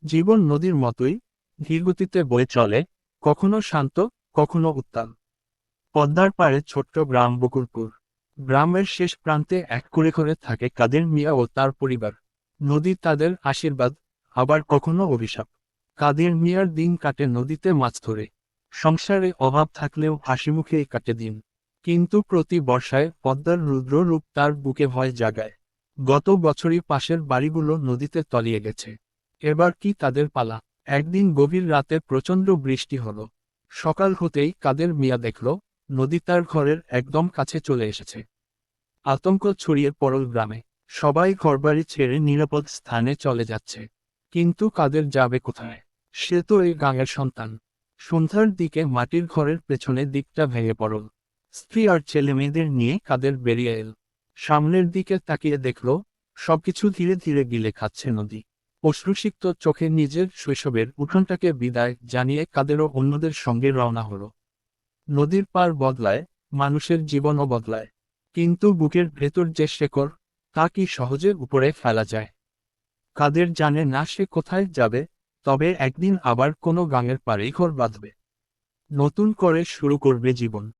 জীবন নদীর মতোই ধীরগতিতে বয়ে চলে, কখনো শান্ত, কখনো উত্তাল। পদ্মার পাড়ে ছোট্ট গ্রাম বকুলপুর। গ্রামের শেষ প্রান্তে এক কুঁড়ে ঘরে থাকে কাদের মিয়া ও তার পরিবার। নদী তাদের আশীর্বাদ, আবার কখনো অভিশাপ। কাদের মিয়ার দিন কাটে নদীতে মাছ ধরে। সংসারে অভাব থাকলেও হাসিমুখেই কাটে দিন। কিন্তু প্রতি বর্ষায় পদ্মার রুদ্র রূপ তার বুকে ভয় জাগায়। গত বছরই পাশের বাড়িগুলো নদীতে তলিয়ে গেছে। এবার কি তাদের পালা? একদিন গভীর রাতে প্রচণ্ড বৃষ্টি হলো। সকাল হতেই কাদের মিয়া দেখল, নদী তার ঘরের একদম কাছে চলে এসেছে। আতঙ্ক ছড়িয়ে পড়ল গ্রামে। সবাই ঘরবাড়ি ছেড়ে নিরাপদ স্থানে চলে যাচ্ছে। কিন্তু কাদের যাবে কোথায়? সে তো এই গাঙের সন্তান। সন্ধ্যার দিকে মাটির ঘরের পেছনে দিকটা ভেঙে পড়ল। স্ত্রী আর ছেলে মেয়েদের নিয়ে কাদের বেরিয়ে এল। সামনের দিকে তাকিয়ে দেখল, সবকিছু ধীরে ধীরে গিলে খাচ্ছে নদী। অশ্রুসিক্ত চোখে নিজের শৈশবের উঠোনটাকে বিদায় জানিয়ে কাদেরও অন্যদের সঙ্গে রওনা হলো। নদীর পার বদলায়, মানুষের জীবনও বদলায়। কিন্তু বুকের ভেতর যে শেকড়, তা কি সহজে উপরে ফেলা যায়? কাদের জানে না সে কোথায় যাবে, তবে একদিন আবার কোনো গাঙের পাড়েই ঘর বাঁধবে। নতুন করে শুরু করবে জীবন।